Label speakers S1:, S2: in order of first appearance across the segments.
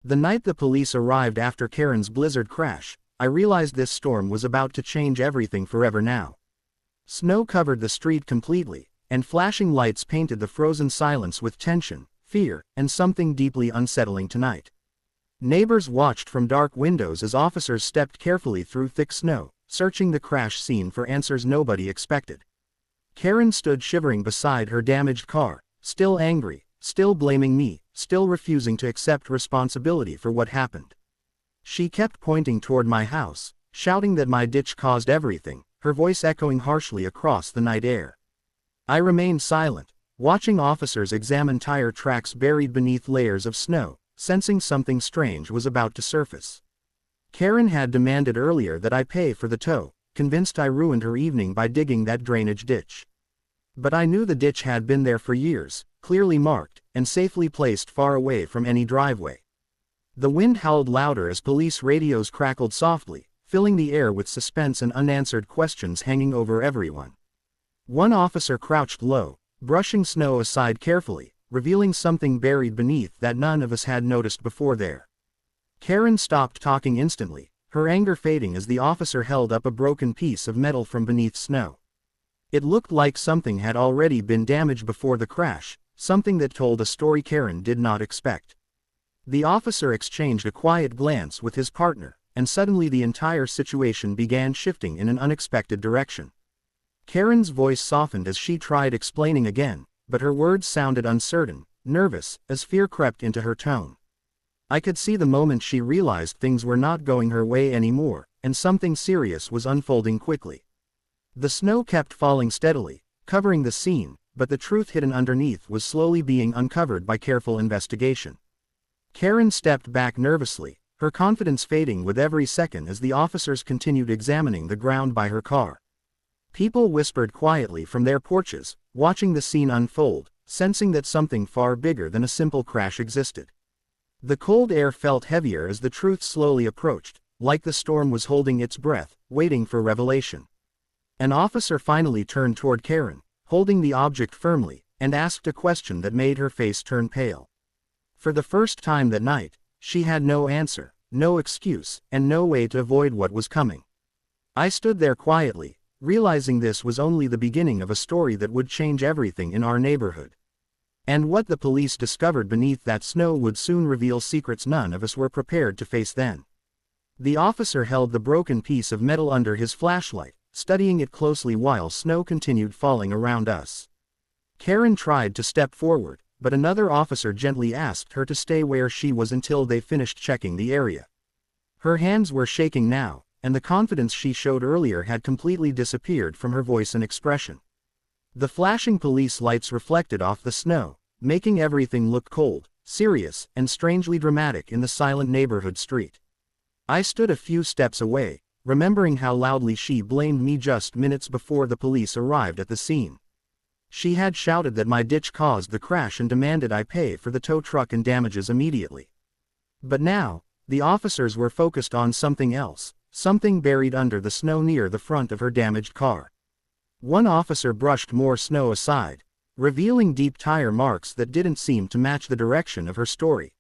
S1: The night the police arrived after Karen's blizzard crash, I realized this storm was about to change everything forever now. Snow covered the street completely, and flashing lights painted the frozen silence with tension, fear, and something deeply unsettling tonight. Neighbors watched from dark windows as officers stepped carefully through thick snow, searching the crash scene for answers nobody expected. Karen stood shivering beside her damaged car, still angry, still blaming me, still refusing to accept responsibility for what happened. She kept pointing toward my house, shouting that my ditch caused everything, her voice echoing harshly across the night air. I remained silent, watching officers examine tire tracks buried beneath layers of snow, sensing something strange was about to surface. Karen had demanded earlier that I pay for the tow, convinced I ruined her evening by digging that drainage ditch. But I knew the ditch had been there for years, clearly marked, and safely placed far away from any driveway. The wind howled louder as police radios crackled softly, filling the air with suspense and unanswered questions hanging over everyone. One officer crouched low, brushing snow aside carefully, revealing something buried beneath that none of us had noticed before there. Karen stopped talking instantly, her anger fading as the officer held up a broken piece of metal from beneath snow. It looked like something had already been damaged before the crash, something that told a story Karen did not expect. The officer exchanged a quiet glance with his partner, and suddenly the entire situation began shifting in an unexpected direction. Karen's voice softened as she tried explaining again, but her words sounded uncertain, nervous, as fear crept into her tone. I could see the moment she realized things were not going her way anymore, and something serious was unfolding quickly. The snow kept falling steadily, covering the scene, but the truth hidden underneath was slowly being uncovered by careful investigation. Karen stepped back nervously, her confidence fading with every second as the officers continued examining the ground by her car. People whispered quietly from their porches, watching the scene unfold, sensing that something far bigger than a simple crash existed. The cold air felt heavier as the truth slowly approached, like the storm was holding its breath, waiting for revelation. An officer finally turned toward Karen, holding the object firmly, and asked a question that made her face turn pale. For the first time that night, she had no answer, no excuse, and no way to avoid what was coming. I stood there quietly, realizing this was only the beginning of a story that would change everything in our neighborhood. And what the police discovered beneath that snow would soon reveal secrets none of us were prepared to face then. The officer held the broken piece of metal under his flashlight, studying it closely while snow continued falling around us. Karen tried to step forward, but another officer gently asked her to stay where she was until they finished checking the area. Her hands were shaking now, and the confidence she showed earlier had completely disappeared from her voice and expression. The flashing police lights reflected off the snow, making everything look cold, serious, and strangely dramatic in the silent neighborhood street. I stood a few steps away, remembering how loudly she blamed me just minutes before the police arrived at the scene. She had shouted that my ditch caused the crash and demanded I pay for the tow truck and damages immediately. But now, the officers were focused on something else, something buried under the snow near the front of her damaged car. One officer brushed more snow aside, revealing deep tire marks that didn't seem to match the direction of her story.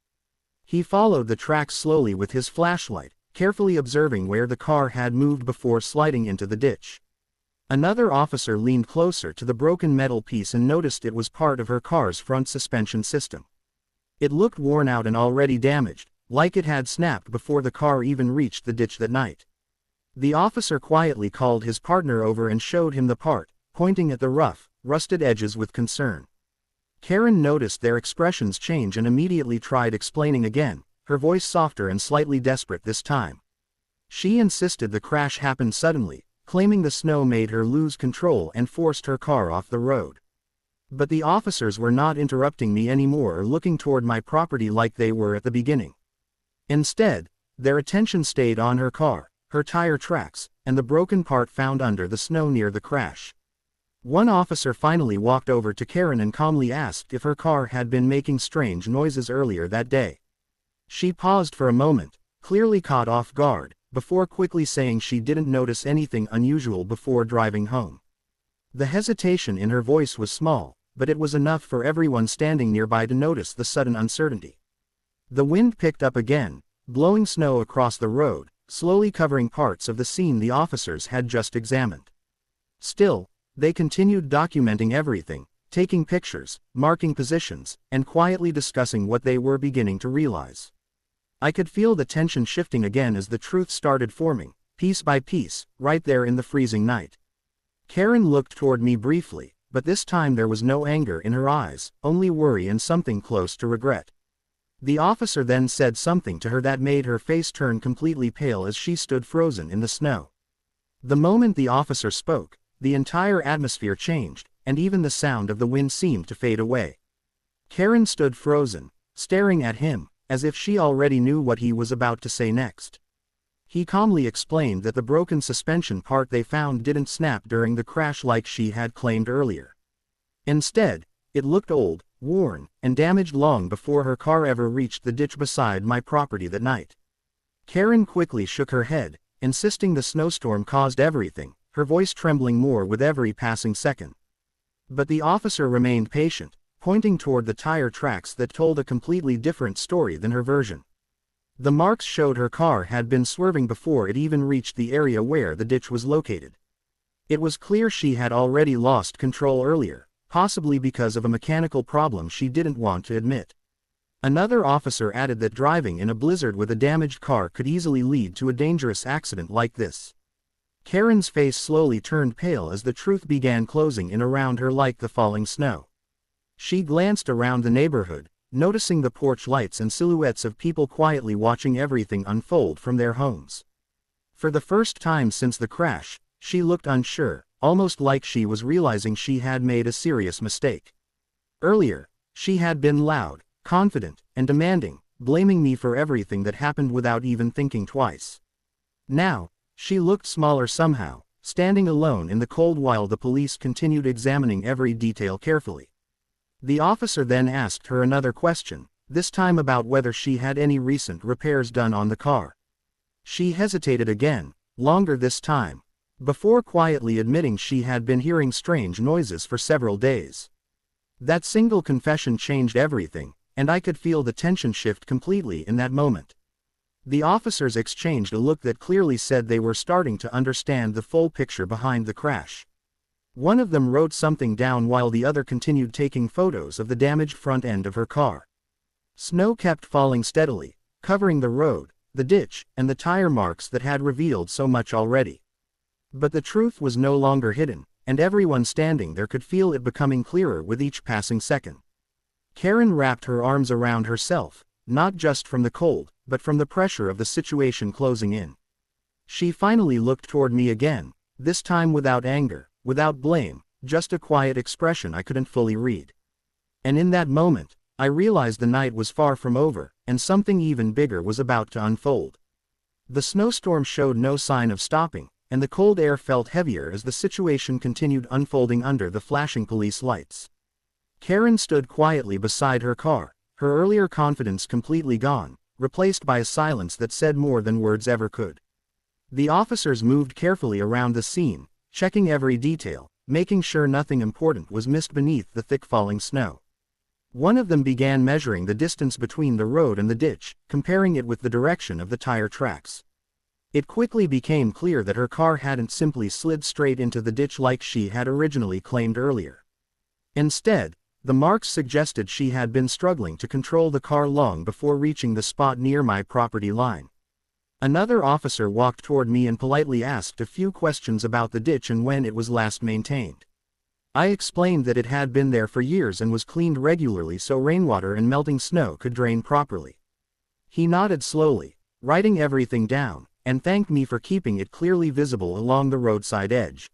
S1: He followed the tracks slowly with his flashlight, carefully observing where the car had moved before sliding into the ditch. Another officer leaned closer to the broken metal piece and noticed it was part of her car's front suspension system. It looked worn out and already damaged, like it had snapped before the car even reached the ditch that night. The officer quietly called his partner over and showed him the part, pointing at the rough, rusted edges with concern. Karen noticed their expressions change and immediately tried explaining again, her voice softer and slightly desperate this time. She insisted the crash happened suddenly, claiming the snow made her lose control and forced her car off the road. But the officers were not interrupting me anymore or looking toward my property like they were at the beginning. Instead, their attention stayed on her car, her tire tracks, and the broken part found under the snow near the crash. One officer finally walked over to Karen and calmly asked if her car had been making strange noises earlier that day. She paused for a moment, clearly caught off guard, before quickly saying she didn't notice anything unusual before driving home. The hesitation in her voice was small, but it was enough for everyone standing nearby to notice the sudden uncertainty. The wind picked up again, blowing snow across the road, slowly covering parts of the scene the officers had just examined. Still, they continued documenting everything, taking pictures, marking positions, and quietly discussing what they were beginning to realize. I could feel the tension shifting again as the truth started forming, piece by piece, right there in the freezing night. Karen looked toward me briefly, but this time there was no anger in her eyes, only worry and something close to regret. The officer then said something to her that made her face turn completely pale as she stood frozen in the snow. The moment the officer spoke, the entire atmosphere changed, and even the sound of the wind seemed to fade away. Karen stood frozen, staring at him, as if she already knew what he was about to say next. He calmly explained that the broken suspension part they found didn't snap during the crash like she had claimed earlier. Instead, it looked old, worn, and damaged long before her car ever reached the ditch beside my property that night. Karen quickly shook her head, insisting the snowstorm caused everything, her voice trembling more with every passing second. But the officer remained patient, pointing toward the tire tracks that told a completely different story than her version. The marks showed her car had been swerving before it even reached the area where the ditch was located. It was clear she had already lost control earlier, possibly because of a mechanical problem she didn't want to admit. Another officer added that driving in a blizzard with a damaged car could easily lead to a dangerous accident like this. Karen's face slowly turned pale as the truth began closing in around her like the falling snow. She glanced around the neighborhood, noticing the porch lights and silhouettes of people quietly watching everything unfold from their homes. For the first time since the crash, she looked unsure, almost like she was realizing she had made a serious mistake. Earlier, she had been loud, confident, and demanding, blaming me for everything that happened without even thinking twice. Now, she looked smaller somehow, standing alone in the cold while the police continued examining every detail carefully. The officer then asked her another question, this time about whether she had any recent repairs done on the car. She hesitated again, longer this time, before quietly admitting she had been hearing strange noises for several days. That single confession changed everything, and I could feel the tension shift completely in that moment. The officers exchanged a look that clearly said they were starting to understand the full picture behind the crash. One of them wrote something down while the other continued taking photos of the damaged front end of her car. Snow kept falling steadily, covering the road, the ditch, and the tire marks that had revealed so much already. But the truth was no longer hidden, and everyone standing there could feel it becoming clearer with each passing second. Karen wrapped her arms around herself, not just from the cold, but from the pressure of the situation closing in. She finally looked toward me again, this time without anger, without blame, just a quiet expression I couldn't fully read. And in that moment, I realized the night was far from over, and something even bigger was about to unfold. The snowstorm showed no sign of stopping, and the cold air felt heavier as the situation continued unfolding under the flashing police lights. Karen stood quietly beside her car, her earlier confidence completely gone, replaced by a silence that said more than words ever could. The officers moved carefully around the scene, checking every detail, making sure nothing important was missed beneath the thick falling snow. One of them began measuring the distance between the road and the ditch, comparing it with the direction of the tire tracks. It quickly became clear that her car hadn't simply slid straight into the ditch like she had originally claimed earlier. Instead, the marks suggested she had been struggling to control the car long before reaching the spot near my property line. Another officer walked toward me and politely asked a few questions about the ditch and when it was last maintained. I explained that it had been there for years and was cleaned regularly so rainwater and melting snow could drain properly. He nodded slowly, writing everything down, and thanked me for keeping it clearly visible along the roadside edge.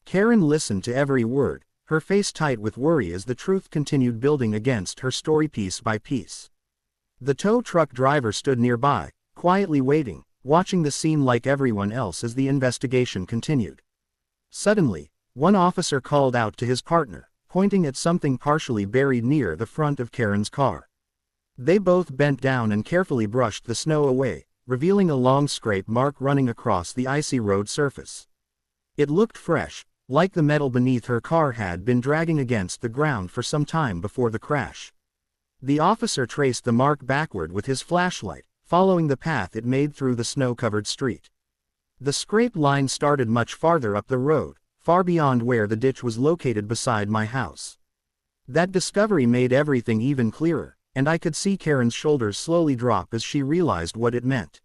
S1: Karen listened to every word, her face tight with worry as the truth continued building against her story piece by piece. The tow truck driver stood nearby, quietly waiting, watching the scene like everyone else as the investigation continued. Suddenly, one officer called out to his partner, pointing at something partially buried near the front of Karen's car. They both bent down and carefully brushed the snow away, revealing a long scrape mark running across the icy road surface. It looked fresh, like the metal beneath her car had been dragging against the ground for some time before the crash. The officer traced the mark backward with his flashlight, following the path it made through the snow-covered street. The scraped line started much farther up the road, far beyond where the ditch was located beside my house. That discovery made everything even clearer, and I could see Karen's shoulders slowly drop as she realized what it meant.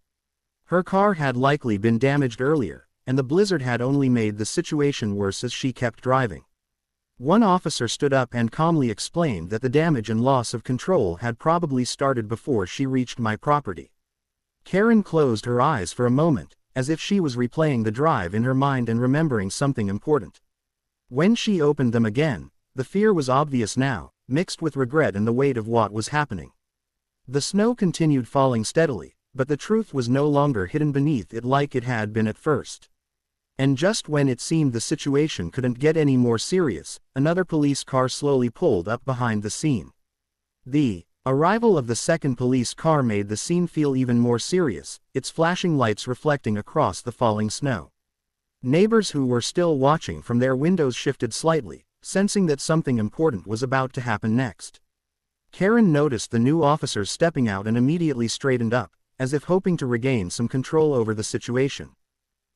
S1: Her car had likely been damaged earlier, and the blizzard had only made the situation worse as she kept driving. One officer stood up and calmly explained that the damage and loss of control had probably started before she reached my property. Karen closed her eyes for a moment, as if she was replaying the drive in her mind and remembering something important. When she opened them again, the fear was obvious now, mixed with regret and the weight of what was happening. The snow continued falling steadily, but the truth was no longer hidden beneath it like it had been at first. And just when it seemed the situation couldn't get any more serious, another police car slowly pulled up behind the scene. The arrival of the second police car made the scene feel even more serious, its flashing lights reflecting across the falling snow. Neighbors who were still watching from their windows shifted slightly, sensing that something important was about to happen next. Karen noticed the new officers stepping out and immediately straightened up, as if hoping to regain some control over the situation.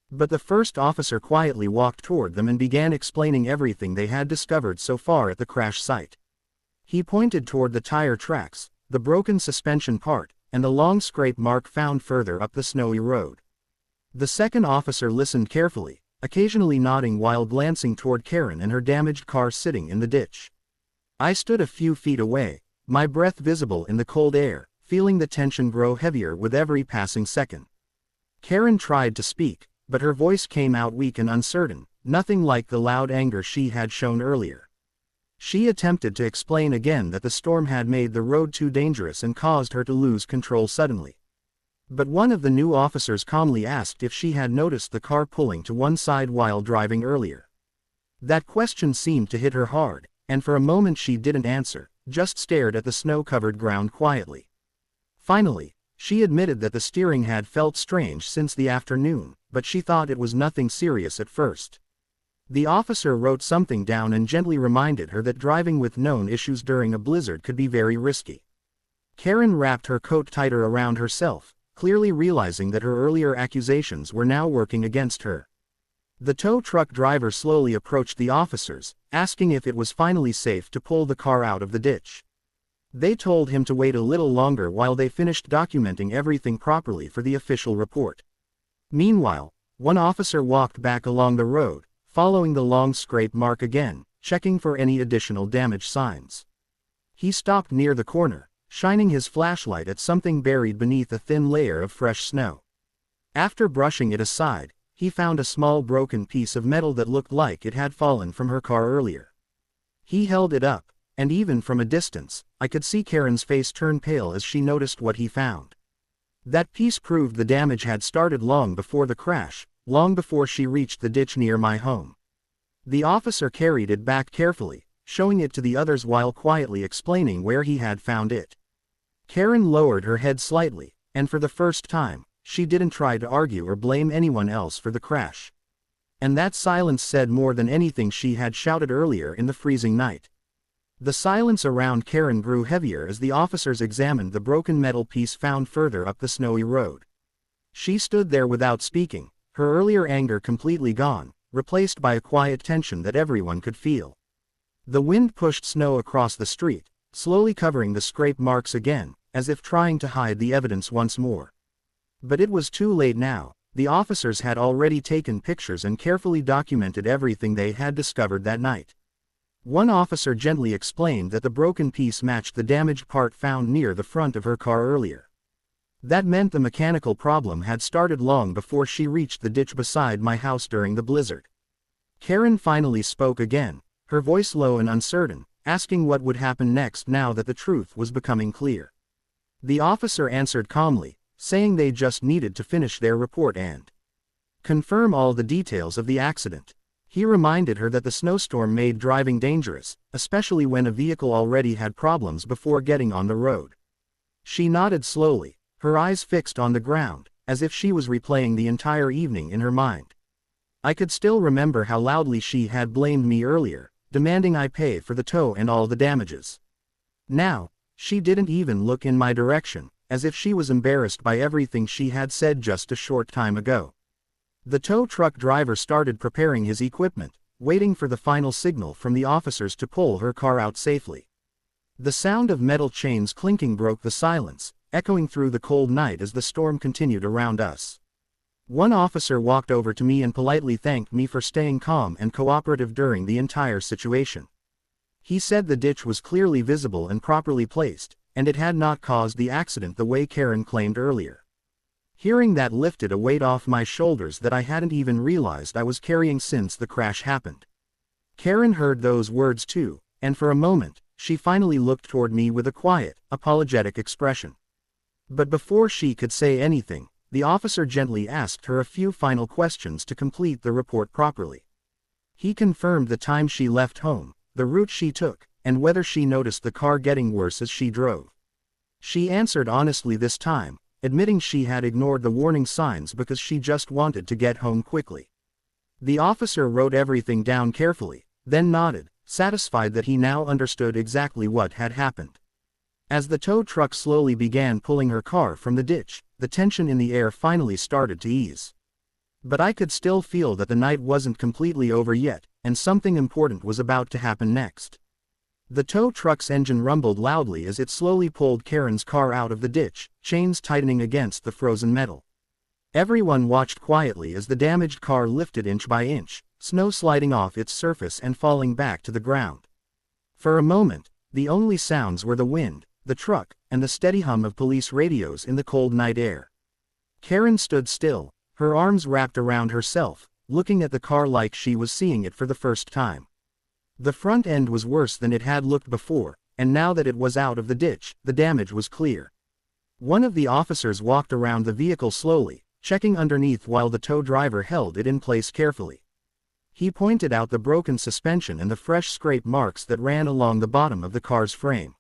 S1: But the first officer quietly walked toward them and began explaining everything they had discovered so far at the crash site. He pointed toward the tire tracks, the broken suspension part, and the long scrape mark found further up the snowy road. The second officer listened carefully, occasionally nodding while glancing toward Karen and her damaged car sitting in the ditch. I stood a few feet away, my breath visible in the cold air, feeling the tension grow heavier with every passing second. Karen tried to speak, but her voice came out weak and uncertain, nothing like the loud anger she had shown earlier. She attempted to explain again that the storm had made the road too dangerous and caused her to lose control suddenly. But one of the new officers calmly asked if she had noticed the car pulling to one side while driving earlier. That question seemed to hit her hard, and for a moment she didn't answer, just stared at the snow-covered ground quietly. Finally, she admitted that the steering had felt strange since the afternoon, but she thought it was nothing serious at first. The officer wrote something down and gently reminded her that driving with known issues during a blizzard could be very risky. Karen wrapped her coat tighter around herself, clearly realizing that her earlier accusations were now working against her. The tow truck driver slowly approached the officers, asking if it was finally safe to pull the car out of the ditch. They told him to wait a little longer while they finished documenting everything properly for the official report. Meanwhile, one officer walked back along the road, following the long scrape mark again, checking for any additional damage signs. He stopped near the corner, shining his flashlight at something buried beneath a thin layer of fresh snow. After brushing it aside, he found a small broken piece of metal that looked like it had fallen from her car earlier. He held it up, and even from a distance, I could see Karen's face turn pale as she noticed what he found. That piece proved the damage had started long before the crash, long before she reached the ditch near my home. The officer carried it back carefully, showing it to the others while quietly explaining where he had found it. Karen lowered her head slightly, and for the first time, she didn't try to argue or blame anyone else for the crash. And that silence said more than anything she had shouted earlier in the freezing night. The silence around Karen grew heavier as the officers examined the broken metal piece found further up the snowy road. She stood there without speaking, her earlier anger completely gone, replaced by a quiet tension that everyone could feel. The wind pushed snow across the street, slowly covering the scrape marks again, as if trying to hide the evidence once more. But it was too late now. The officers had already taken pictures and carefully documented everything they had discovered that night. One officer gently explained that the broken piece matched the damaged part found near the front of her car earlier. That meant the mechanical problem had started long before she reached the ditch beside my house during the blizzard. Karen finally spoke again, her voice low and uncertain, asking what would happen next now that the truth was becoming clear. The officer answered calmly, saying they just needed to finish their report and confirm all the details of the accident. He reminded her that the snowstorm made driving dangerous, especially when a vehicle already had problems before getting on the road. She nodded slowly, her eyes fixed on the ground, as if she was replaying the entire evening in her mind. I could still remember how loudly she had blamed me earlier, demanding I pay for the tow and all the damages. Now, She didn't even look in my direction, as if she was embarrassed by everything she had said just a short time ago. The tow truck driver started preparing his equipment, waiting for the final signal from the officers to pull her car out safely. The sound of metal chains clinking broke the silence, echoing through the cold night as the storm continued around us. One officer walked over to me and politely thanked me for staying calm and cooperative during the entire situation. He said the ditch was clearly visible and properly placed, and it had not caused the accident the way Karen claimed earlier. Hearing that lifted a weight off my shoulders that I hadn't even realized I was carrying since the crash happened. Karen heard those words too, and for a moment, she finally looked toward me with a quiet, apologetic expression. But before she could say anything, the officer gently asked her a few final questions to complete the report properly. He confirmed the time she left home, the route she took, and whether she noticed the car getting worse as she drove. She answered honestly this time, admitting she had ignored the warning signs because she just wanted to get home quickly. The officer wrote everything down carefully, then nodded, satisfied that he now understood exactly what had happened. As the tow truck slowly began pulling her car from the ditch, the tension in the air finally started to ease. But I could still feel that the night wasn't completely over yet, and something important was about to happen next. The tow truck's engine rumbled loudly as it slowly pulled Karen's car out of the ditch, chains tightening against the frozen metal. Everyone watched quietly as the damaged car lifted inch by inch, snow sliding off its surface and falling back to the ground. For a moment, the only sounds were the wind, the truck, and the steady hum of police radios in the cold night air. Karen stood still, her arms wrapped around herself, looking at the car like she was seeing it for the first time. The front end was worse than it had looked before, and now that it was out of the ditch, the damage was clear. One of the officers walked around the vehicle slowly, checking underneath while the tow driver held it in place carefully. He pointed out the broken suspension and the fresh scrape marks that ran along the bottom of the car's frame.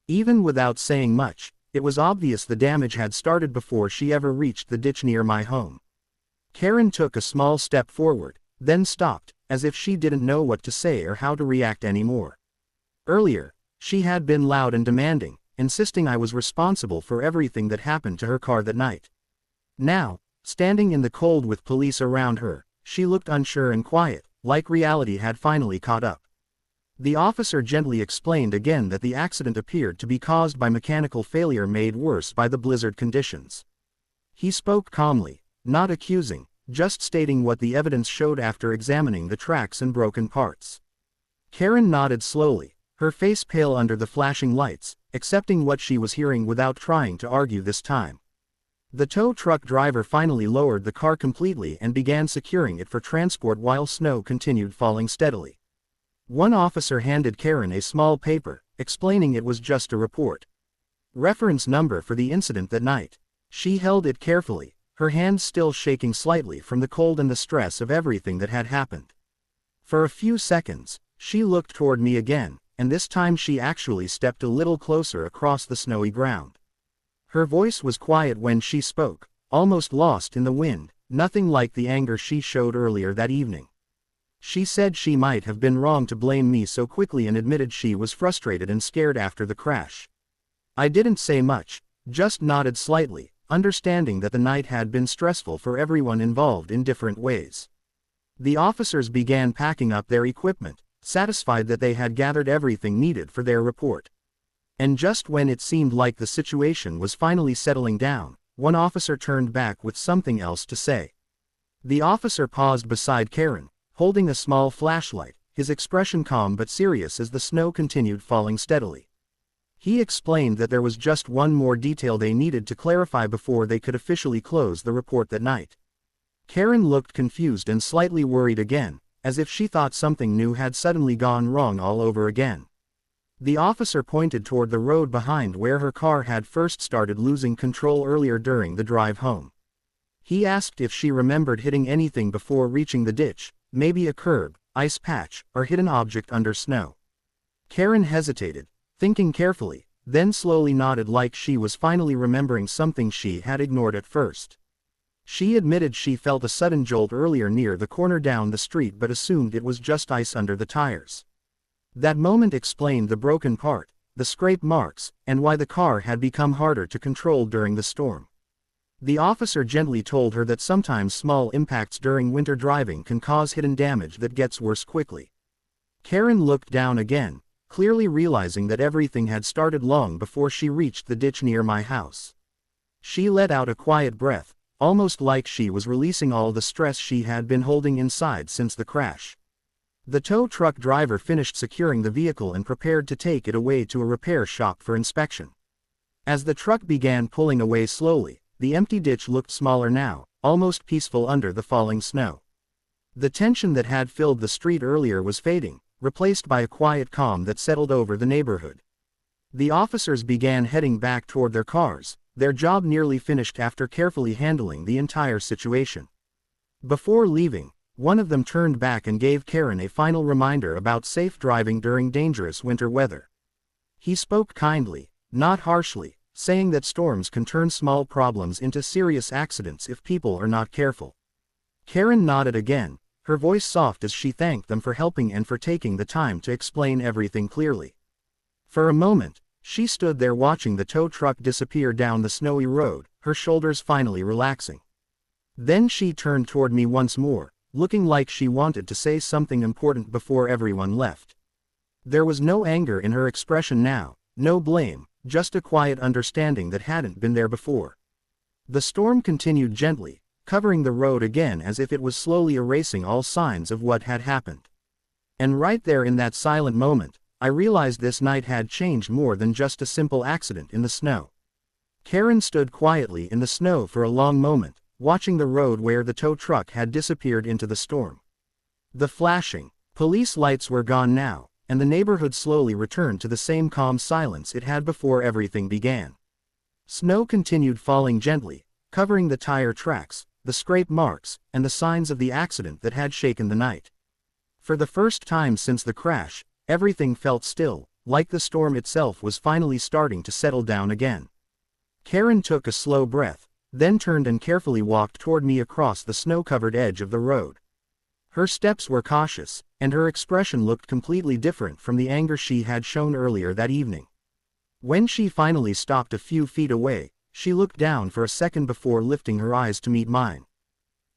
S1: Even without saying much, it was obvious the damage had started before she ever reached the ditch near my home. Karen took a small step forward, then stopped, as if she didn't know what to say or how to react anymore. Earlier, she had been loud and demanding, insisting I was responsible for everything that happened to her car that night. Now, standing in the cold with police around her, she looked unsure and quiet, like reality had finally caught up. The officer gently explained again that the accident appeared to be caused by mechanical failure made worse by the blizzard conditions. He spoke calmly, not accusing, just stating what the evidence showed after examining the tracks and broken parts. Karen nodded slowly, her face pale under the flashing lights, accepting what she was hearing without trying to argue this time. The tow truck driver finally lowered the car completely and began securing it for transport while snow continued falling steadily. One officer handed Karen a small paper, explaining it was just a report. Reference number for the incident that night. She held it carefully, her hands still shaking slightly from the cold and the stress of everything that had happened. For a few seconds, she looked toward me again, and this time she actually stepped a little closer across the snowy ground. Her voice was quiet when she spoke, almost lost in the wind, nothing like the anger she showed earlier that evening. She said she might have been wrong to blame me so quickly and admitted she was frustrated and scared after the crash. I didn't say much, just nodded slightly, understanding that the night had been stressful for everyone involved in different ways. The officers began packing up their equipment, satisfied that they had gathered everything needed for their report. And just when it seemed like the situation was finally settling down, one officer turned back with something else to say. The officer paused beside Karen, holding a small flashlight, his expression calm but serious as the snow continued falling steadily. He explained that there was just one more detail they needed to clarify before they could officially close the report that night. Karen looked confused and slightly worried again, as if she thought something new had suddenly gone wrong all over again. The officer pointed toward the road behind where her car had first started losing control earlier during the drive home. He asked if she remembered hitting anything before reaching the ditch, maybe a curb, ice patch, or hidden object under snow. Karen hesitated, thinking carefully, then slowly nodded like she was finally remembering something she had ignored at first. She admitted she felt a sudden jolt earlier near the corner down the street but assumed it was just ice under the tires. That moment explained the broken part, the scrape marks, and why the car had become harder to control during the storm. The officer gently told her that sometimes small impacts during winter driving can cause hidden damage that gets worse quickly. Karen looked down again, clearly realizing that everything had started long before she reached the ditch near my house. She let out a quiet breath, almost like she was releasing all the stress she had been holding inside since the crash. The tow truck driver finished securing the vehicle and prepared to take it away to a repair shop for inspection. As the truck began pulling away slowly, the empty ditch looked smaller now, almost peaceful under the falling snow. The tension that had filled the street earlier was fading, replaced by a quiet calm that settled over the neighborhood. The officers began heading back toward their cars, their job nearly finished after carefully handling the entire situation. Before leaving, one of them turned back and gave Karen a final reminder about safe driving during dangerous winter weather. He spoke kindly, not harshly, saying that storms can turn small problems into serious accidents if people are not careful. Karen nodded again, her voice soft as she thanked them for helping and for taking the time to explain everything clearly. For a moment, she stood there watching the tow truck disappear down the snowy road, her shoulders finally relaxing. Then she turned toward me once more, looking like she wanted to say something important before everyone left. There was no anger in her expression now, no blame, just a quiet understanding that hadn't been there before. The storm continued gently, covering the road again as if it was slowly erasing all signs of what had happened. And right there in that silent moment, I realized this night had changed more than just a simple accident in the snow. Karen stood quietly in the snow for a long moment, watching the road where the tow truck had disappeared into the storm. The flashing police lights were gone now, and the neighborhood slowly returned to the same calm silence it had before everything began. Snow continued falling gently, covering the tire tracks, the scrape marks, and the signs of the accident that had shaken the night. For the first time since the crash, everything felt still, like the storm itself was finally starting to settle down again. Karen took a slow breath, then turned and carefully walked toward me across the snow-covered edge of the road. Her steps were cautious, and her expression looked completely different from the anger she had shown earlier that evening. When she finally stopped a few feet away, she looked down for a second before lifting her eyes to meet mine.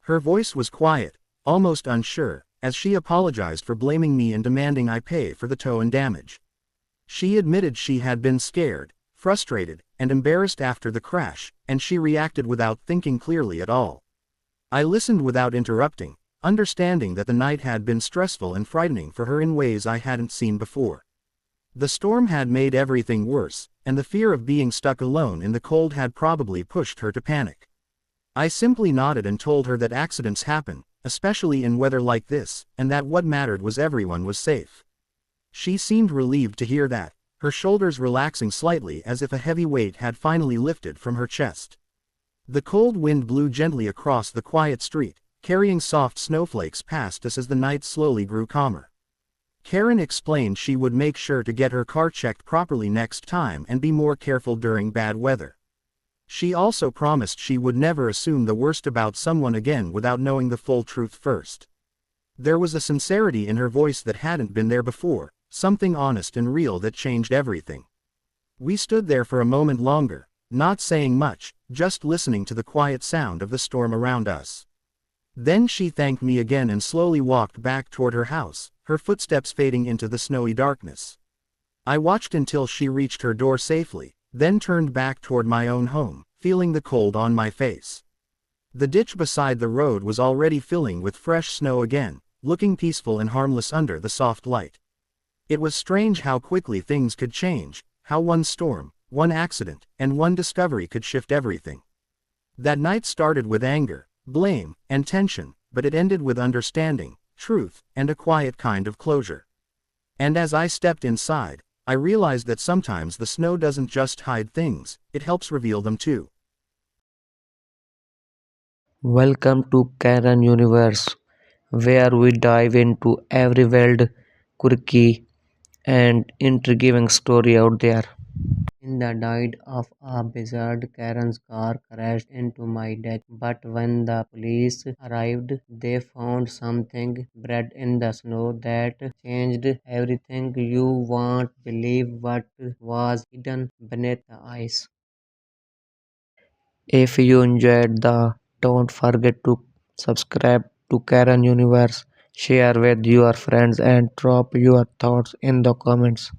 S1: Her voice was quiet, almost unsure, as she apologized for blaming me and demanding I pay for the tow and damage. She admitted she had been scared, frustrated, and embarrassed after the crash, and she reacted without thinking clearly at all. I listened without interrupting, understanding that the night had been stressful and frightening for her in ways I hadn't seen before. The storm had made everything worse, and the fear of being stuck alone in the cold had probably pushed her to panic. I simply nodded and told her that accidents happen, especially in weather like this, and that what mattered was everyone was safe. She seemed relieved to hear that, her shoulders relaxing slightly as if a heavy weight had finally lifted from her chest. The cold wind blew gently across the quiet street, carrying soft snowflakes past us as the night slowly grew calmer. Karen explained she would make sure to get her car checked properly next time and be more careful during bad weather. She also promised she would never assume the worst about someone again without knowing the full truth first. There was a sincerity in her voice that hadn't been there before, something honest and real that changed everything. We stood there for a moment longer, not saying much, just listening to the quiet sound of the storm around us. Then she thanked me again and slowly walked back toward her house, her footsteps fading into the snowy darkness. I watched until she reached her door safely, then turned back toward my own home, feeling the cold on my face. The ditch beside the road was already filling with fresh snow again, looking peaceful and harmless under the soft light. It was strange how quickly things could change, how one storm, one accident, and one discovery could shift everything. That night started with anger, blame, and tension, but it ended with understanding, truth, and a quiet kind of closure. And as I stepped inside, I realized that sometimes the snow doesn't just hide things, it helps reveal them too.
S2: Welcome to Karen Universe, where we dive into every wild, quirky, and intriguing story out there. In the night of a blizzard, Karen's car crashed into my deck. But when the police arrived, they found something buried in the snow that changed everything. You won't believe what was hidden beneath the ice. If you enjoyed the, don't forget to subscribe to Karen Universe, share with your friends and drop your thoughts in the comments.